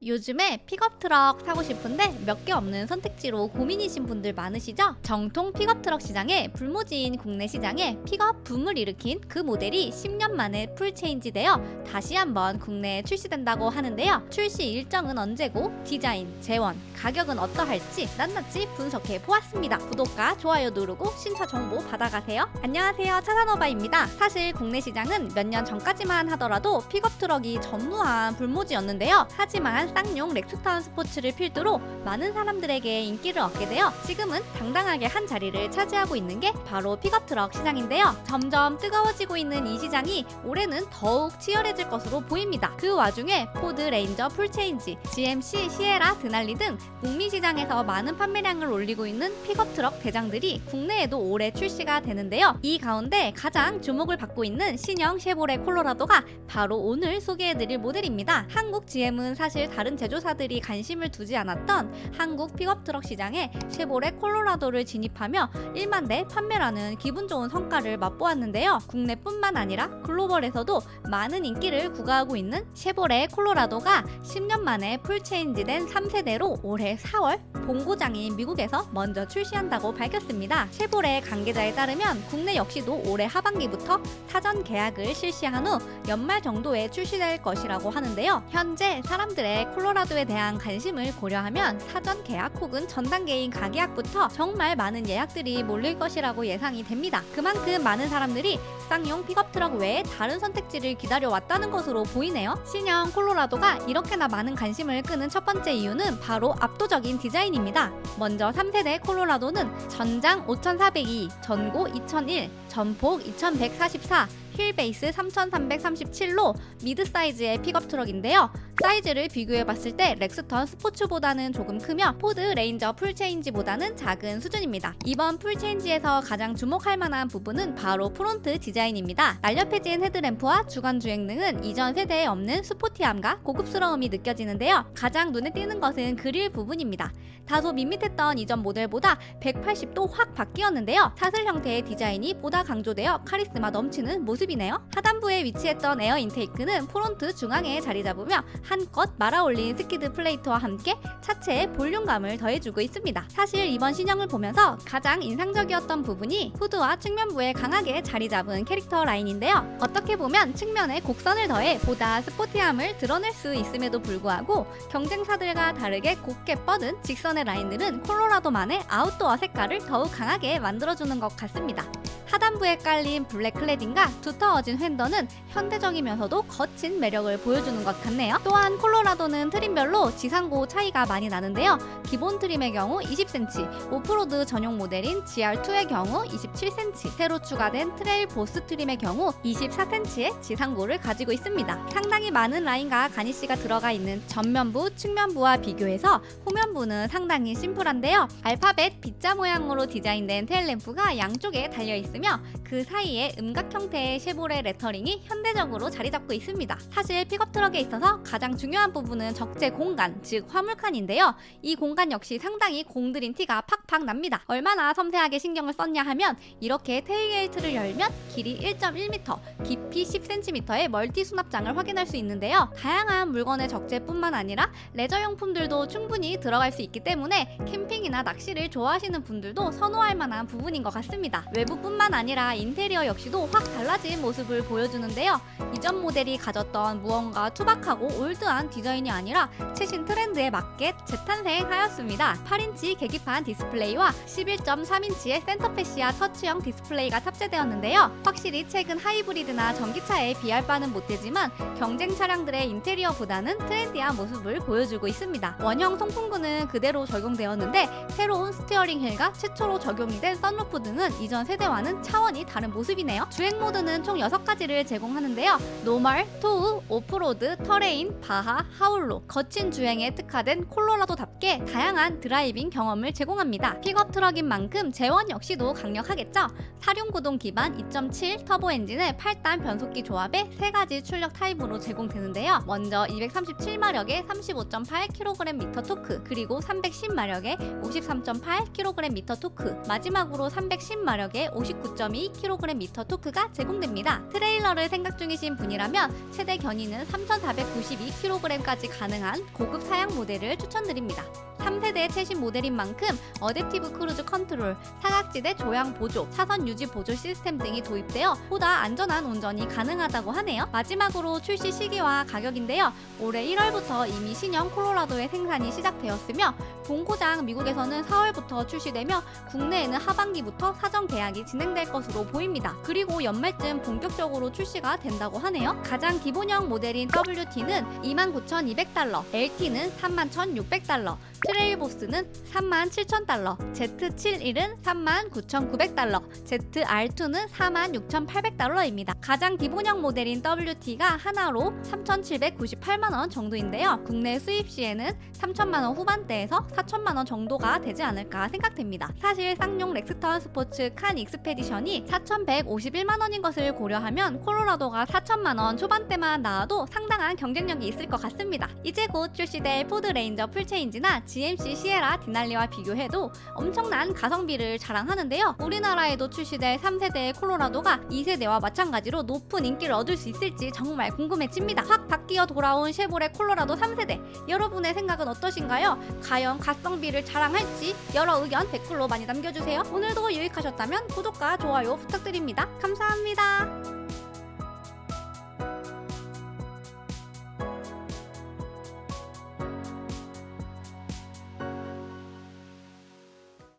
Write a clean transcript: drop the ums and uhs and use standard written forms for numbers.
요즘에 픽업트럭 사고 싶은데 몇 개 없는 선택지로 고민이신 분들 많으시죠? 정통 픽업트럭 시장에 불모지인 국내 시장에 픽업 붐을 일으킨 그 모델이 10년 만에 풀체인지되어 다시 한번 국내에 출시된다고 하는데요. 출시 일정은 언제고, 디자인, 재원, 가격은 어떠할지 낱낱이 분석해 보았습니다. 구독과 좋아요 누르고 신차 정보 받아가세요. 안녕하세요, 차산오바입니다. 사실 국내 시장은 몇 년 전까지만 하더라도 픽업트럭이 전무한 불모지였는데요. 하지만 쌍용 렉스턴 스포츠를 필두로 많은 사람들에게 인기를 얻게 되어 지금은 당당하게 한 자리를 차지하고 있는 게 바로 픽업트럭 시장인데요. 점점 뜨거워지고 있는 이 시장이 올해는 더욱 치열해질 것으로 보입니다. 그 와중에 포드 레인저 풀체인지, GMC 시에라 드날리 등 북미 시장에서 많은 판매량을 올리고 있는 픽업트럭 대장들이 국내에도 올해 출시가 되는데요. 이 가운데 가장 주목을 받고 있는 신형 쉐보레 콜로라도가 바로 오늘 소개해드릴 모델입니다. 한국 GM은 사실 다른 제조사들이 관심을 두지 않았던 한국 픽업트럭 시장에 쉐보레 콜로라도를 진입하며 1만 대 판매라는 기분 좋은 성과를 맛보았는데요. 국내뿐만 아니라 글로벌에서도 많은 인기를 구가하고 있는 쉐보레 콜로라도가 10년 만에 풀체인지된 3세대로 올해 4월 본고장인 미국에서 먼저 출시한다고 밝혔습니다. 쉐보레 관계자에 따르면 국내 역시도 올해 하반기부터 사전 계약을 실시한 후 연말 정도에 출시될 것이라고 하는데요. 현재 사람들의 콜로라도에 대한 관심을 고려하면 사전 계약 혹은 전 단계인 가계약부터 정말 많은 예약들이 몰릴 것이라고 예상이 됩니다. 그만큼 많은 사람들이 쌍용 픽업트럭 외에 다른 선택지를 기다려왔다는 것으로 보이네요. 신형 콜로라도가 이렇게나 많은 관심을 끄는 첫 번째 이유는 바로 압도적인 디자인입니다. 먼저 3세대 콜로라도는 전장 5402, 전고 2001, 전폭 2144, 휠베이스 3337로 미드 사이즈의 픽업트럭인데요. 사이즈를 비교해봤을 때 렉스턴 스포츠보다는 조금 크며 포드 레인저 풀체인지보다는 작은 수준입니다. 이번 풀체인지에서 가장 주목할 만한 부분은 바로 프론트 디자인입니다. 날렵해진 헤드램프와 주간 주행 등은 이전 세대에 없는 스포티함과 고급스러움이 느껴지는데요. 가장 눈에 띄는 것은 그릴 부분입니다. 다소 밋밋했던 이전 모델보다 180도 확 바뀌었는데요. 사슬 형태의 디자인이 보다 강조되어 카리스마 넘치는 모습이네요. 하단부에 위치했던 에어 인테이크는 프론트 중앙에 자리 잡으며 한껏 말아올린 스키드 플레이트와 함께 차체에 볼륨감을 더해주고 있습니다. 사실 이번 신형을 보면서 가장 인상적이었던 부분이 후드와 측면부에 강하게 자리 잡은 캐릭터 라인인데요. 어떻게 보면 측면에 곡선을 더해 보다 스포티함을 드러낼 수 있음에도 불구하고 경쟁사들과 다르게 곱게 뻗은 직선의 라인들은 콜로라도만의 아웃도어 색깔을 더욱 강하게 만들어주는 것 같습니다. 하단부에 깔린 블랙 클래딩과 두터워진 휀더는 현대적이면서도 거친 매력을 보여주는 것 같네요. 또한 콜로라도는 트림별로 지상고 차이가 많이 나는데요. 기본 트림의 경우 20cm, 오프로드 전용 모델인 GR2의 경우 27cm, 새로 추가된 트레일 보스 트림의 경우 24cm의 지상고를 가지고 있습니다. 상당히 많은 라인과 가니쉬가 들어가 있는 전면부, 측면부와 비교해서 후면부는 상당히 심플한데요. 알파벳 B자 모양으로 디자인된 테일램프가 양쪽에 달려 있습니다. 그 사이에 음각 형태의 쉐보레 레터링이 현대적으로 자리 잡고 있습니다. 사실 픽업트럭에 있어서 가장 중요한 부분은 적재 공간, 즉 화물칸인데요. 이 공간 역시 상당히 공들인 티가 팍팍 납니다. 얼마나 섬세하게 신경을 썼냐 하면 이렇게 테일게이트를 열면 길이 1.1m, 깊이 10cm의 멀티 수납장을 확인할 수 있는데요. 다양한 물건의 적재뿐만 아니라 레저용품들도 충분히 들어갈 수 있기 때문에 캠핑이나 낚시를 좋아하시는 분들도 선호할 만한 부분인 것 같습니다. 외부뿐만 아니라 인테리어 역시도 확 달라진 모습을 보여주는데요. 이전 모델이 가졌던 무언가 투박하고 올드한 디자인이 아니라 최신 트렌드에 맞게 재탄생하였습니다. 8인치 계기판 디스플레이와 11.3인치의 센터페시아 터치형 디스플레이가 탑재되었는데요. 확실히 최근 하이브리드나 전기차에 비할 바는 못되지만 경쟁 차량들의 인테리어보다는 트렌디한 모습을 보여주고 있습니다. 원형 송풍구는 그대로 적용되었는데 새로운 스티어링 휠과 최초로 적용이 된 선루프 등은 이전 세대와는 차원이 다른 모습이네요. 주행 모드는 총 6가지를 제공하는데요. 노멀, 토우, 오프로드, 터레인, 바하, 하울로 거친 주행에 특화된 콜로라도답게 다양한 드라이빙 경험을 제공합니다. 픽업 트럭인 만큼 제원 역시도 강력하겠죠. 사륜구동 기반 2.7 터보 엔진을 8단 변속기 조합에 3가지 출력 타입으로 제공되는데요. 먼저 237마력의 35.8kgm 토크, 그리고 310마력의 53.8kgm 토크, 마지막으로 310마력의 59 9.2kg 토크가 제공됩니다. 트레일러를 생각 중이신 분이라면 최대 견인은 3,492kg까지 가능한 고급 사양 모델을 추천드립니다. 3세대 최신 모델인 만큼 어댑티브 크루즈 컨트롤, 사각지대 조향 보조, 차선 유지 보조 시스템 등이 도입되어 보다 안전한 운전이 가능하다고 하네요. 마지막으로 출시 시기와 가격인데요. 올해 1월부터 이미 신형 콜로라도의 생산이 시작되었으며 본고장 미국에서는 4월부터 출시되며 국내에는 하반기부터 사전 계약이 진행될 것으로 보입니다. 그리고 연말쯤 본격적으로 출시가 된다고 하네요. 가장 기본형 모델인 WT는 29,200달러, LT는 31,600달러, 트레일보스는 37,000달러, Z71은 39,900달러, ZR2는 46,800달러입니다. 가장 기본형 모델인 WT가 하나로 3,798만원 정도인데요. 국내 수입 시에는 3천만원 후반대에서 4천만원 정도가 되지 않을까 생각됩니다. 사실 쌍용 렉스턴 스포츠 칸 익스페디션이 4,151만원인 것을 고려하면 콜로라도가 4천만원 초반대만 나와도 상당한 경쟁력이 있을 것 같습니다. 이제 곧 출시될 포드 레인저 풀체인지나 GMC 시에라 디날리와 비교해도 엄청난 가성비를 자랑하는데요. 우리나라에도 출시될 3세대의 콜로라도가 2세대와 마찬가지로 높은 인기를 얻을 수 있을지 정말 궁금해집니다. 확 바뀌어 돌아온 쉐보레 콜로라도 3세대, 여러분의 생각은 어떠신가요? 과연 가성비를 자랑할지 여러 의견 댓글로 많이 남겨주세요. 오늘도 유익하셨다면 구독과 좋아요 부탁드립니다. 감사합니다.